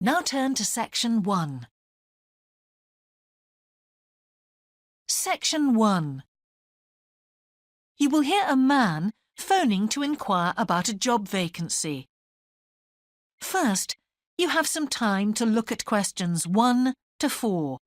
Now turn to Section 1. Section 1. You will hear a man phoning to inquire about a job vacancy. First, you have some time to look at questions 1 to 4.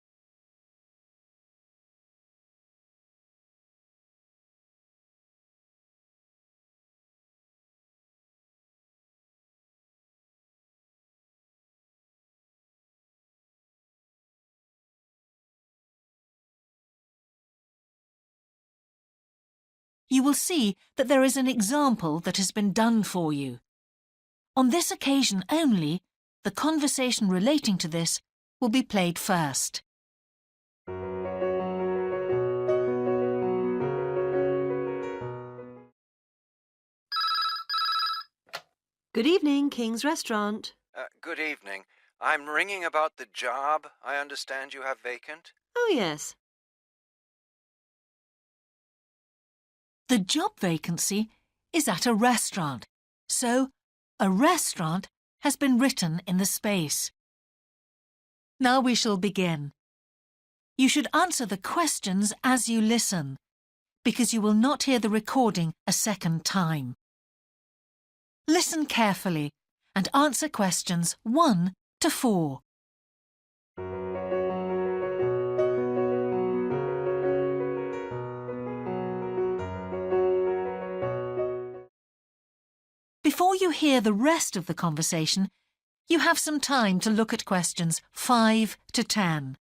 You will see that there is an example that has been done for you. On this occasion only, the conversation relating to this will be played first. Good evening, King's Restaurant. Good evening. I'm ringing about the job I understand you have vacant. Oh, yes. The job vacancy is at a restaurant, so a restaurant has been written in the space. Now we shall begin. You should answer the questions as you listen, because you will not hear the recording a second time. Listen carefully and answer questions 1 to 4. Before you hear the rest of the conversation, you have some time to look at questions 5 to 10.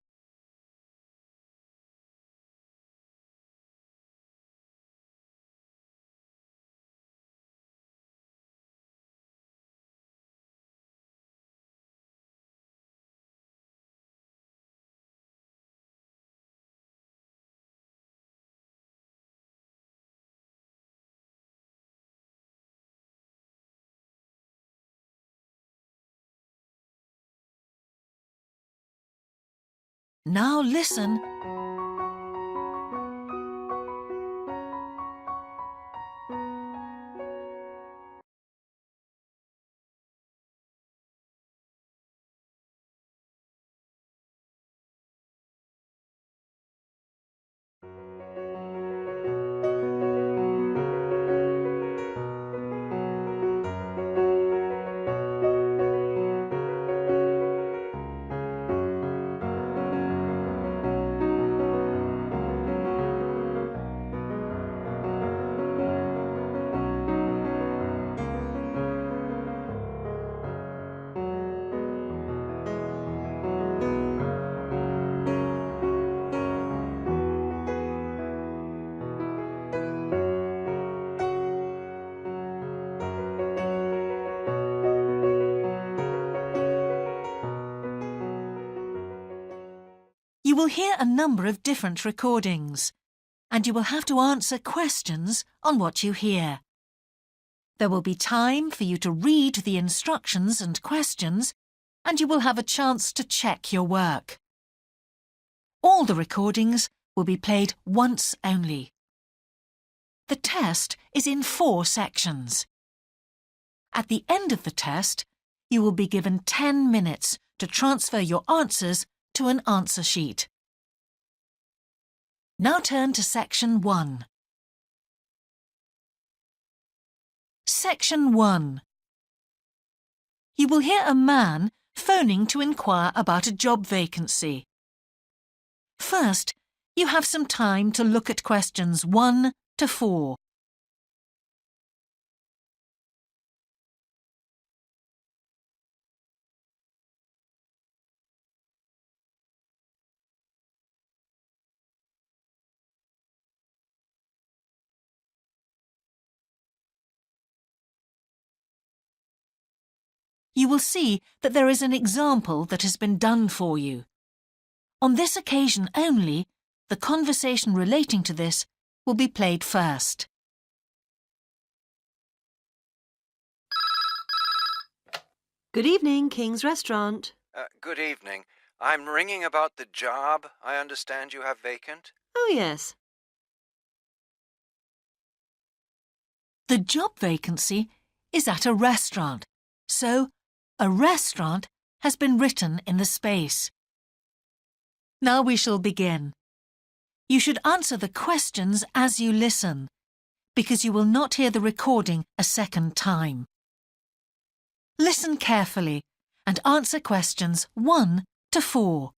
Now listen. You will hear a number of different recordings, and you will have to answer questions on what you hear. There will be time for you to read the instructions and questions, and you will have a chance to check your work. All the recordings will be played once only. The test is in 4 sections. At the end of the test, you will be given 10 minutes to transfer your answers to an answer sheet. Now turn to Section 1. Section 1. You will hear a man phoning to inquire about a job vacancy. First, you have some time to look at questions 1 to 4. You will see that there is an example that has been done for you. On this occasion only, the conversation relating to this will be played first. Good evening, King's Restaurant. Good evening. I'm ringing about the job I understand you have vacant. Oh, yes. The job vacancy is at a restaurant, so a restaurant has been written in the space. Now we shall begin. You should answer the questions as you listen, because you will not hear the recording a second time. Listen carefully and answer questions 1 to 4.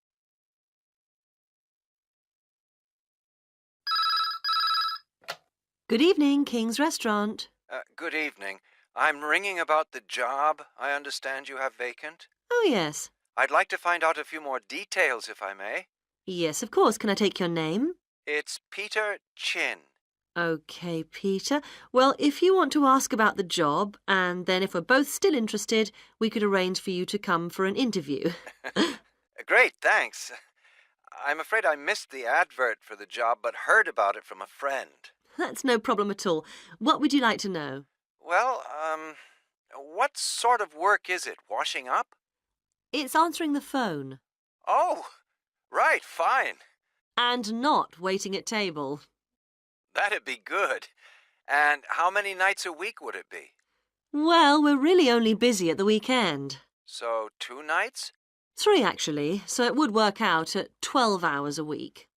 Good evening, King's Restaurant. Good evening. I'm ringing about the job I understand you have vacant. Oh, yes. I'd like to find out a few more details, if I may. Yes, of course. Can I take your name? It's Peter Chin. OK, Peter. Well, if you want to ask about the job, and then if we're both still interested, we could arrange for you to come for an interview. Great, thanks. I'm afraid I missed the advert for the job, but heard about it from a friend. That's no problem at all. What would you like to know? Well, what sort of work is it? Washing up? It's answering the phone. Oh, right, fine. And not waiting at table. That'd be good. And how many nights a week would it be? Well, we're really only busy at the weekend. So 2 nights? 3, actually, so it would work out at 12 hours a week.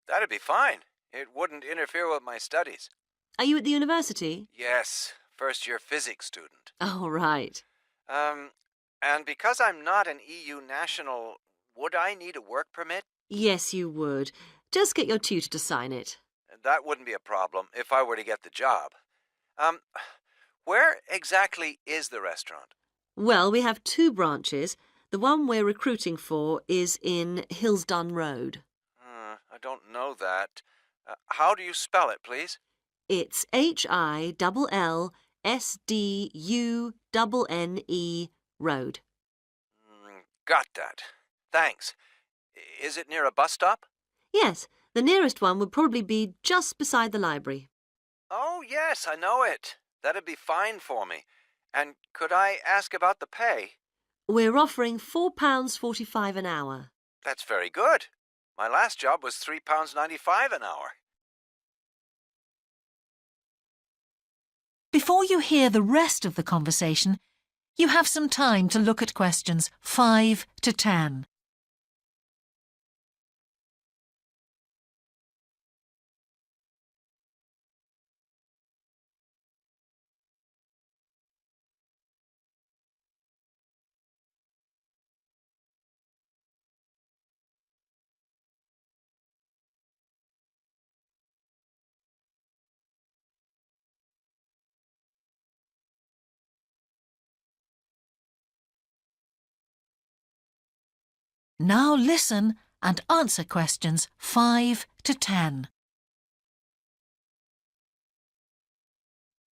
That'd be fine. It wouldn't interfere with my studies. Are you at the university? Yes, first-year physics student. Oh, right. And because I'm not an EU national, would I need a work permit? Yes, you would. Just get your tutor to sign it. That wouldn't be a problem if I were to get the job. Where exactly is the restaurant? Well, we have 2 branches. The one we're recruiting for is in Hillsdon Road. I don't know that. How do you spell it, please? It's HILLSDUNNE Road. Got that. Thanks. Is it near a bus stop? Yes, the nearest one would probably be just beside the library. Oh, yes, I know it. That'd be fine for me. And could I ask about the pay? We're offering £4.45 an hour. That's very good. My last job was £3.95 an hour. Before you hear the rest of the conversation, you have some time to look at questions 5 to 10. Now listen and answer questions 5 to 10.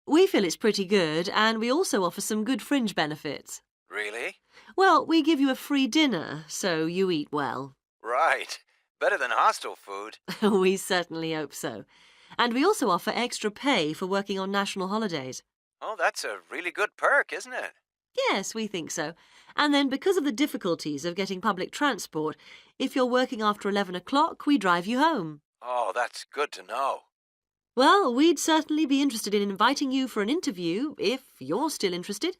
We feel it's pretty good, and we also offer some good fringe benefits. Really? Well, we give you a free dinner, so you eat well. Right. Better than hostel food. We certainly hope so. And we also offer extra pay for working on national holidays. Oh, that's a really good perk, isn't it? Yes, we think so. And then because of the difficulties of getting public transport, if you're working after 11 o'clock, we drive you home. Oh, that's good to know. Well, we'd certainly be interested in inviting you for an interview, if you're still interested.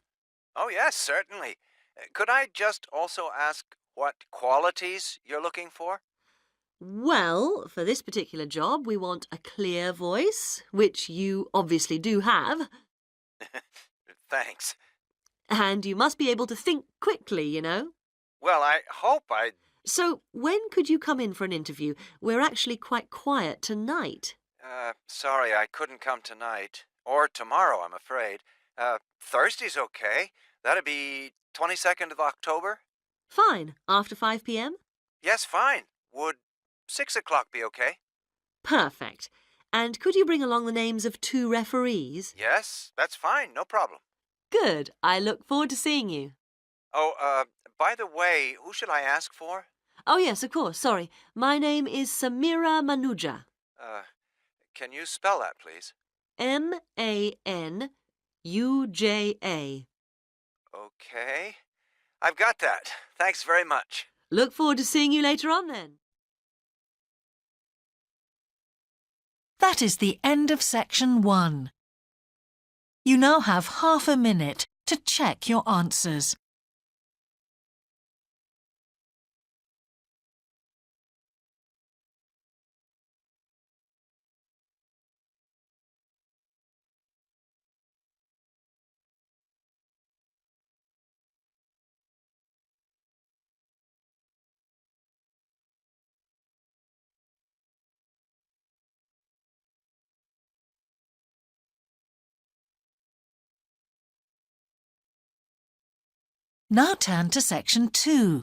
Oh, yes, certainly. Could I just also ask what qualities you're looking for? Well, for this particular job, we want a clear voice, which you obviously do have. Thanks. And you must be able to think quickly, you know. Well, I hope I... So, when could you come in for an interview? We're actually quite quiet tonight. Sorry, I couldn't come tonight. Or tomorrow, I'm afraid. Thursday's okay. That'd be 22nd of October? Fine. After 5 p.m.? Yes, fine. Would 6 o'clock be okay? Perfect. And could you bring along the names of 2 referees? Yes, that's fine. No problem. Good. I look forward to seeing you. Oh, by the way, who should I ask for? Oh, yes, of course. Sorry. My name is Samira Manuja. Can you spell that, please? Manuja. Okay. I've got that. Thanks very much. Look forward to seeing you later on, then. That is the end of section 1. You now have half a minute to check your answers. Now turn to section 2.